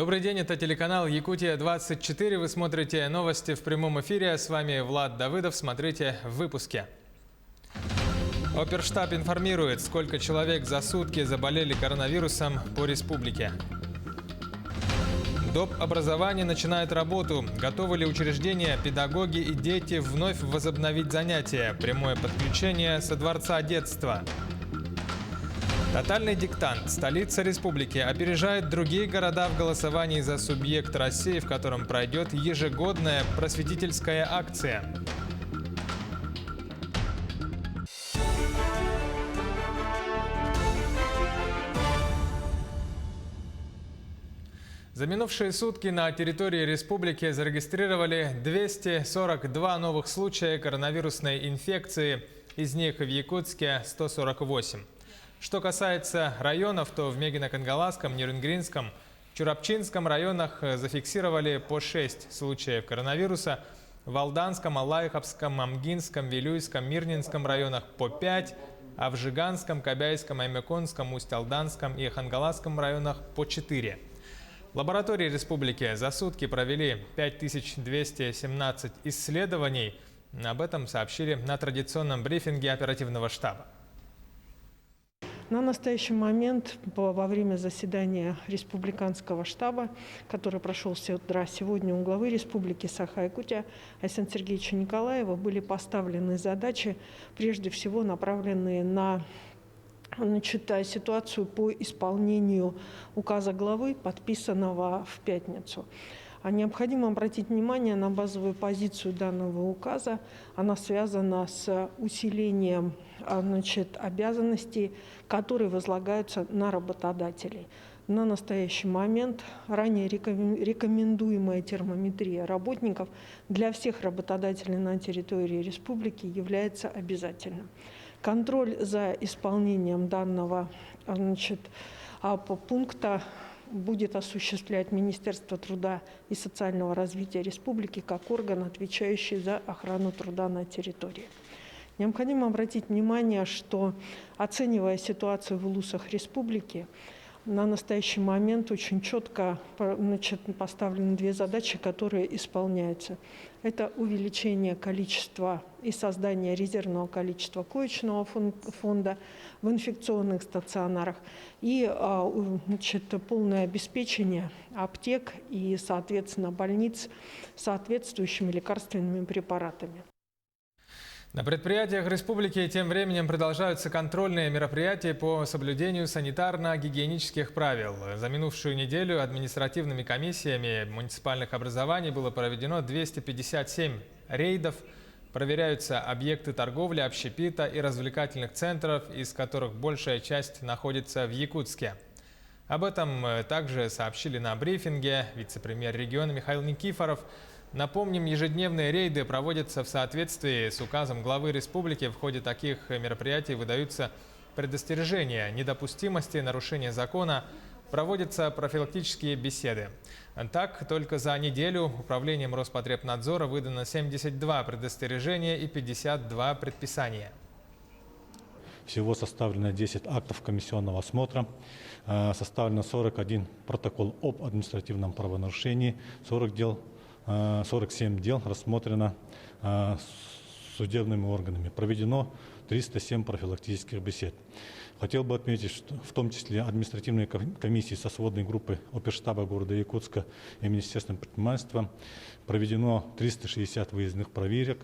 Добрый день, это телеканал Якутия-24. Вы смотрите новости в прямом эфире. С вами Влад Давыдов. Смотрите в выпуске. Оперштаб информирует, сколько человек за сутки заболели коронавирусом по республике. Доп. Образование начинает работу. Готовы ли учреждения, педагоги и дети вновь возобновить занятия? Прямое подключение со Дворца детства. Тотальный диктант. Столица республики опережает другие города в голосовании за субъект России, в котором пройдет ежегодная просветительская акция. За минувшие сутки на территории республики зарегистрировали 242 новых случая коронавирусной инфекции, из них в Якутске 148. Что касается районов, то в Мегино-Кангаласском, Нерюнгринском, Чурапчинском районах зафиксировали по 6 случаев коронавируса, в Алданском, Алайховском, Амгинском, Вилюйском, Мирнинском районах по 5, а в Жиганском, Кобяйском, Аймеконском, Усть-Алданском и Хангаласском районах по 4. Лаборатории республики за сутки провели 5217 исследований. Об этом сообщили на традиционном брифинге оперативного штаба. На настоящий момент во время заседания республиканского штаба, который прошел с утра сегодня у главы республики Саха-Якутия Айсена Сергеевича Николаева, были поставлены задачи, прежде всего направленные на ситуацию по исполнению указа главы, подписанного в пятницу. Необходимо обратить внимание на базовую позицию данного указа. Она связана с усилением обязанностей, которые возлагаются на работодателей. На настоящий момент ранее рекомендуемая термометрия работников для всех работодателей на территории республики является обязательным. Контроль за исполнением данного пункта будет осуществлять Министерство труда и социального развития республики как орган, отвечающий за охрану труда на территории. Необходимо обратить внимание, что, оценивая ситуацию в улусах республики, на настоящий момент очень четко поставлены две задачи, которые исполняются. Это увеличение количества и создание резервного количества коечного фонда в инфекционных стационарах и полное обеспечение аптек и, соответственно, больниц соответствующими лекарственными препаратами. На предприятиях республики тем временем продолжаются контрольные мероприятия по соблюдению санитарно-гигиенических правил. За минувшую неделю административными комиссиями муниципальных образований было проведено 257 рейдов. Проверяются объекты торговли, общепита и развлекательных центров, из которых большая часть находится в Якутске. Об этом также сообщили на брифинге вице-премьер региона Михаил Никифоров. Напомним, ежедневные рейды проводятся в соответствии с указом главы республики. В ходе таких мероприятий выдаются предостережения о недопустимости нарушения закона, проводятся профилактические беседы. Так, только за неделю управлением Роспотребнадзора выдано 72 предостережения и 52 предписания. Всего составлено 10 актов комиссионного осмотра, составлено 41 протокол об административном правонарушении, 47 дел рассмотрено судебными органами. Проведено 307 профилактических бесед. Хотел бы отметить, что в том числе административные комиссии со сводной группы оперштаба города Якутска и Министерством предпринимательства проведено 360 выездных проверок.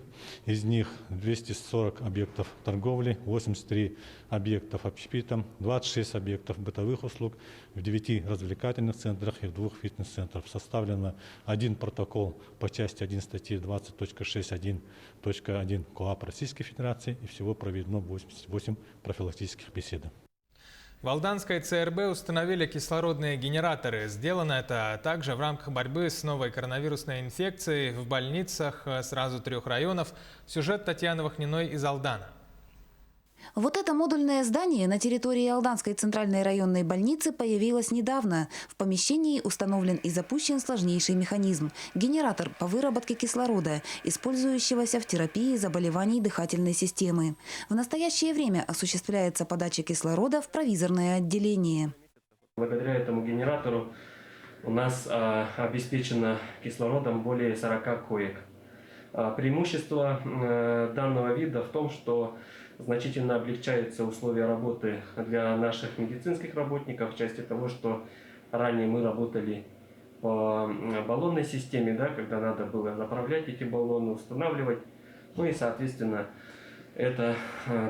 Из них 240 объектов торговли, 83 объектов общепита, 26 объектов бытовых услуг в 9 развлекательных центрах и в 2 фитнес-центрах. Составлено 1 протокол по части 1 статьи 20.6.1.1 КоАП Российской Федерации и всего проведено 88 профилактических бесед. В Алданской ЦРБ установили кислородные генераторы. Сделано это также в рамках борьбы с новой коронавирусной инфекцией в больницах сразу 3 районов. Сюжет Татьяны Вахниной из Алдана. Вот это модульное здание на территории Алданской центральной районной больницы появилось недавно. В помещении установлен и запущен сложнейший механизм – генератор по выработке кислорода, использующегося в терапии заболеваний дыхательной системы. В настоящее время осуществляется подача кислорода в провизорное отделение. Благодаря этому генератору у нас обеспечено кислородом более 40 коек. Преимущество данного вида в том, что значительно облегчаются условия работы для наших медицинских работников в части того, что ранее мы работали по баллонной системе, да, когда надо было направлять эти баллоны, устанавливать, ну и, соответственно, это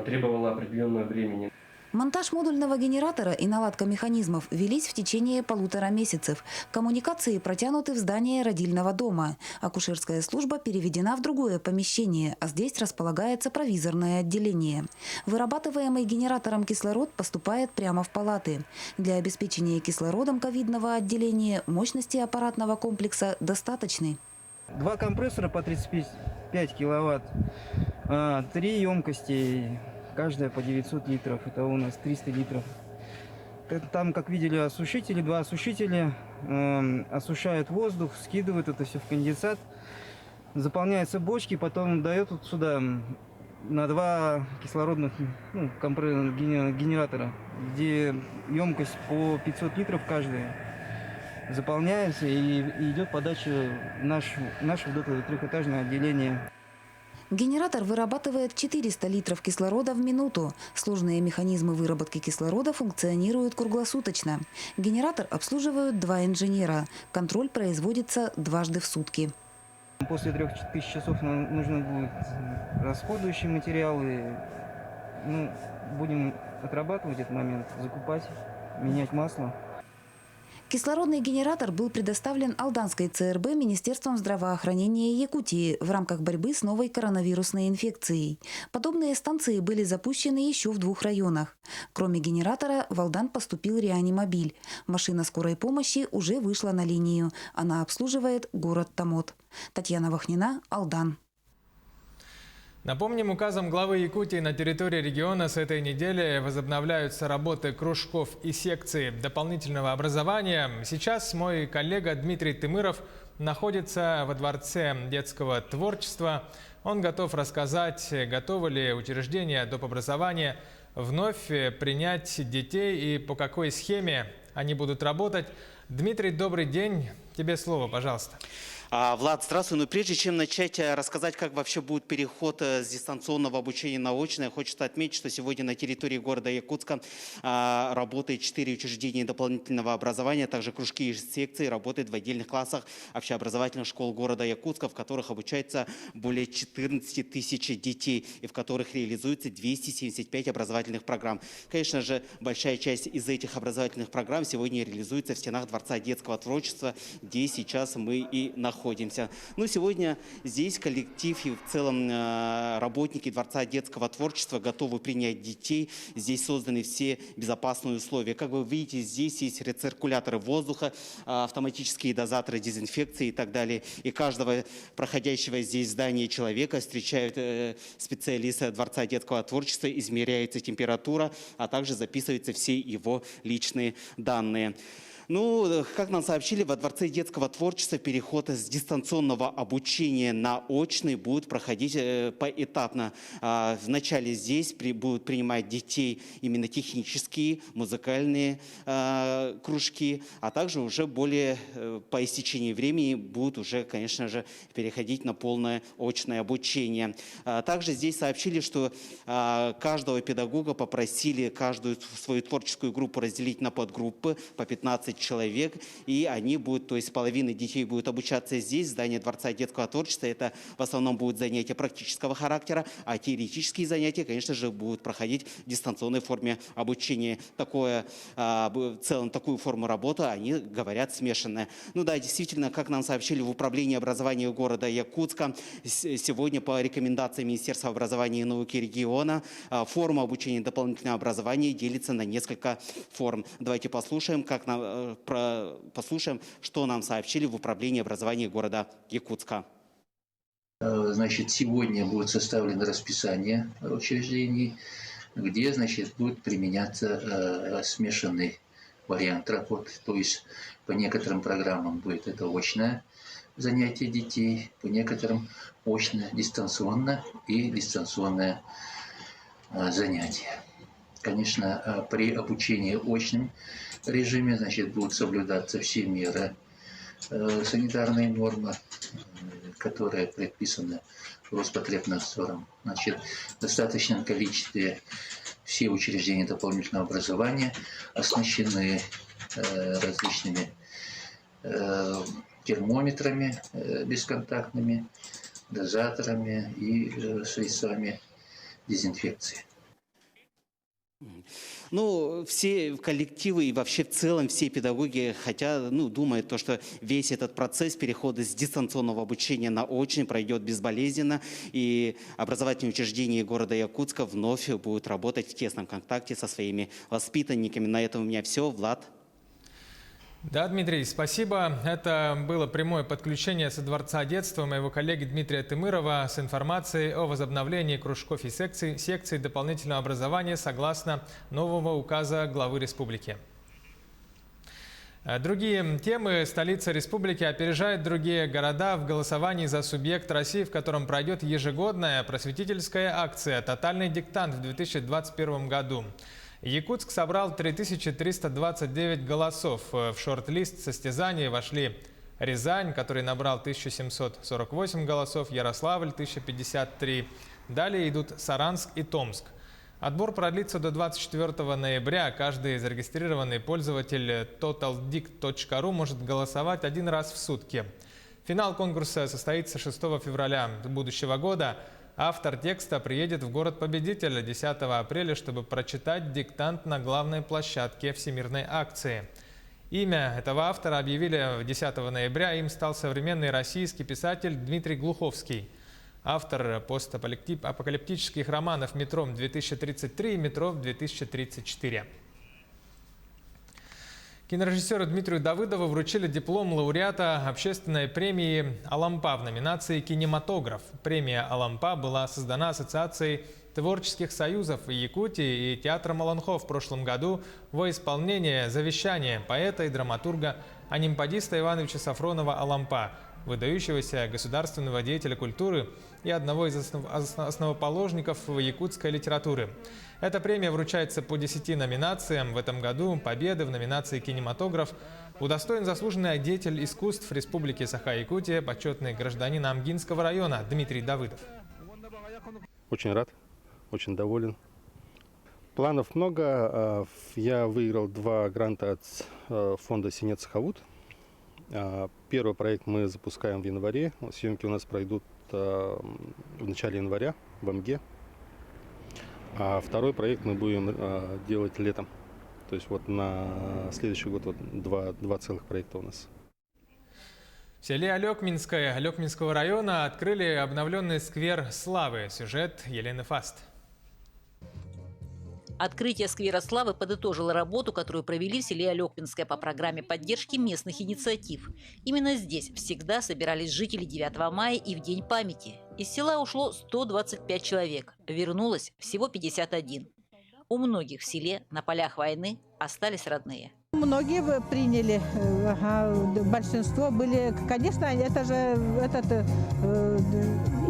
требовало определенного времени. Монтаж модульного генератора и наладка механизмов велись в течение 1,5 месяцев. Коммуникации протянуты в здание родильного дома. Акушерская служба переведена в другое помещение, а здесь располагается провизорное отделение. Вырабатываемый генератором кислород поступает прямо в палаты. Для обеспечения кислородом ковидного отделения мощности аппаратного комплекса достаточны. 2 компрессора по 35 киловатт, 3 емкости. Каждая по 900 литров, это у нас 300 литров. Там, как видели, осушители, 2 осушителя осушают воздух, скидывают это все в конденсат. Заполняются бочки, потом дает вот сюда на 2 кислородных генератора, где емкость по 500 литров каждая. Заполняется и идет подача в наше вот это трехэтажное отделение. Генератор вырабатывает 400 литров кислорода в минуту. Сложные механизмы выработки кислорода функционируют круглосуточно. Генератор обслуживают 2 инженера. Контроль производится дважды в сутки. После 3000 часов нам нужно будет расходующие материалы. Будем отрабатывать этот момент, закупать, менять масло. Кислородный генератор был предоставлен Алданской ЦРБ Министерством здравоохранения Якутии в рамках борьбы с новой коронавирусной инфекцией. Подобные станции были запущены еще в 2 районах. Кроме генератора, в Алдан поступил реанимобиль. Машина скорой помощи уже вышла на линию. Она обслуживает город Томот. Татьяна Вахнина, Алдан. Напомним, указом главы Якутии на территории региона с этой недели возобновляются работы кружков и секций дополнительного образования. Сейчас мой коллега Дмитрий Тымыров находится во Дворце детского творчества. Он готов рассказать, готовы ли учреждения доп. Образования вновь принять детей и по какой схеме они будут работать. Дмитрий, добрый день. Тебе слово, пожалуйста. Влад, здравствуй. Но прежде чем начать рассказать, как вообще будет переход с дистанционного обучения на очное, хочется отметить, что сегодня на территории города Якутска работает 4 учреждения дополнительного образования, также кружки и секции работают в отдельных классах общеобразовательных школ города Якутска, в которых обучается более 14 тысяч детей и в которых реализуется 275 образовательных программ. Конечно же, большая часть из этих образовательных программ сегодня реализуется в стенах Дворца детского творчества, где сейчас мы и находимся. Но сегодня здесь коллектив и в целом работники Дворца детского творчества готовы принять детей. Здесь созданы все безопасные условия. Как вы видите, здесь есть рециркуляторы воздуха, автоматические дозаторы дезинфекции и так далее. И каждого проходящего здесь здания человека встречают специалисты Дворца детского творчества, измеряется температура, а также записываются все его личные данные. Как нам сообщили, во Дворце детского творчества переход с дистанционного обучения на очный будет проходить поэтапно. Вначале здесь будут принимать детей именно технические, музыкальные кружки, а также уже более по истечении времени будут уже, конечно же, переходить на полное очное обучение. Также здесь сообщили, что каждого педагога попросили каждую свою творческую группу разделить на подгруппы по 15 человек, и они будут, то есть половина детей будет обучаться здесь, в здании Дворца детского творчества. Это в основном будут занятия практического характера, а теоретические занятия, конечно же, будут проходить в дистанционной форме обучения. В целом такую форму работы, они говорят, смешанная. Действительно, как нам сообщили в Управлении образования города Якутска, сегодня по рекомендации Министерства образования и науки региона форма обучения дополнительного образования делится на несколько форм. Давайте послушаем, что нам сообщили в Управлении образования города Якутска. Сегодня будет составлено расписание учреждений, где, будет применяться смешанный вариант работы. То есть по некоторым программам будет это очное занятие детей, по некоторым очное, дистанционно и дистанционное занятие. Конечно, при обучении очном режиме, будут соблюдаться все меры санитарные нормы, которые предписаны Роспотребнадзором. Значит, в достаточном количестве все учреждения дополнительного образования оснащены различными термометрами бесконтактными, дозаторами и средствами дезинфекции. Ну, все коллективы и вообще в целом все педагоги думают, что весь этот процесс перехода с дистанционного обучения на очное пройдет безболезненно, и образовательные учреждения города Якутска вновь будут работать в тесном контакте со своими воспитанниками. На этом у меня все. Влад. Да, Дмитрий, спасибо. Это было прямое подключение со Дворца детства моего коллеги Дмитрия Тымырова с информацией о возобновлении кружков и секций дополнительного образования согласно нового указа главы республики. Другие темы. Столица республики опережает другие города в голосовании за субъект России, в котором пройдет ежегодная просветительская акция «Тотальный диктант» в 2021 году. Якутск собрал 3329 голосов. В шорт-лист состязаний вошли Рязань, который набрал 1748 голосов, Ярославль – 1053. Далее идут Саранск и Томск. Отбор продлится до 24 ноября. Каждый зарегистрированный пользователь totaldict.ru может голосовать один раз в сутки. Финал конкурса состоится 6 февраля будущего года. Автор текста приедет в город-победитель 10 апреля, чтобы прочитать диктант на главной площадке всемирной акции. Имя этого автора объявили 10 ноября. Им стал современный российский писатель Дмитрий Глуховский. Автор постапокалиптических романов «Метро-2033» и «Метро-2034». Кинорежиссеру Дмитрию Давыдову вручили диплом лауреата общественной премии «Алампа» в номинации «Кинематограф». Премия «Алампа» была создана Ассоциацией творческих союзов Якутии и театра Маланхо в прошлом году во исполнение завещания поэта и драматурга анимпадиста Ивановича Сафронова Алампа, выдающегося государственного деятеля культуры и одного из основоположников якутской литературы. Эта премия вручается по 10 номинациям. В этом году победы в номинации «Кинематограф» удостоен заслуженный деятель искусств Республики Саха-Якутия, почетный гражданин Амгинского района Дмитрий Давыдов. Очень рад, очень доволен. Планов много. Я выиграл 2 гранта от фонда «Синец-Хавуд». Первый проект мы запускаем в январе. Съемки у нас пройдут в начале января в Амге. А второй проект мы будем делать летом. То есть вот на следующий год два целых проекта у нас. В селе Алекминское Алекминского района открыли обновленный сквер Славы. Сюжет Елены Фаст. Открытие сквера Славы подытожило работу, которую провели в селе Алекминское по программе поддержки местных инициатив. Именно здесь всегда собирались жители 9 мая и в День памяти. Из села ушло 125 человек, вернулось всего 51. У многих в селе на полях войны остались родные. Многие приняли, большинство были, конечно, это же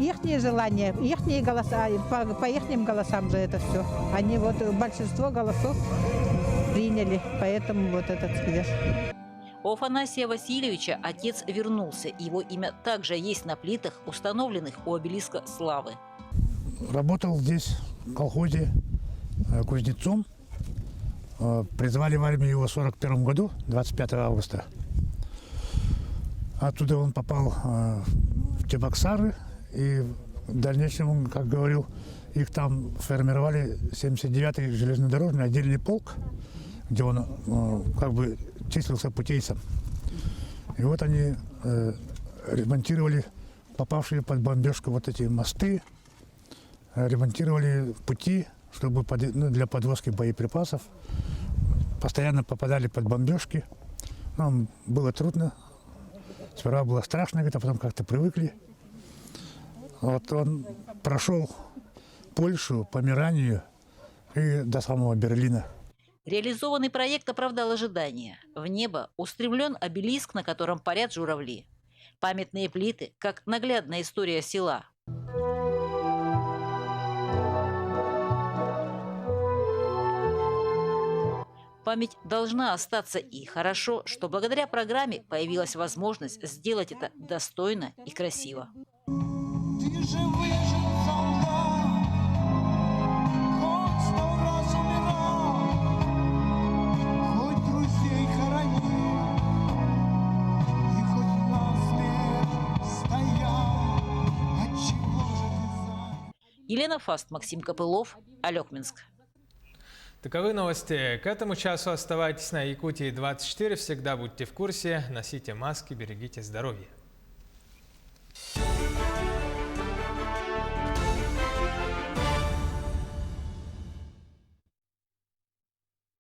ихние желания, ихние голоса, по ихним голосам же это все. Они большинство голосов приняли, поэтому этот сквер. У Афанасия Васильевича отец вернулся. Его имя также есть на плитах, установленных у обелиска Славы. Работал здесь в колхозе кузнецом. Призвали в армию его в 1941 году, 25 августа. Оттуда он попал в Чебоксары, и в дальнейшем, он, как говорил, их там формировали 79-й железнодорожный отдельный полк, где он числился путейцем. И вот они ремонтировали попавшие под бомбежку эти мосты, ремонтировали пути, чтобы для подвозки боеприпасов. Постоянно попадали под бомбежки. Нам было трудно. Сперва было страшно, а потом как-то привыкли. Вот он прошел Польшу, Померанию и до самого Берлина. Реализованный проект оправдал ожидания. В небо устремлен обелиск, на котором парят журавли. Памятные плиты, как наглядная история села. Память должна остаться, и хорошо, что благодаря программе появилась возможность сделать это достойно и красиво. Елена Фаст, Максим Копылов, Алекминск. Таковы новости. К этому часу оставайтесь на Якутии 24. Всегда будьте в курсе, носите маски, берегите здоровье.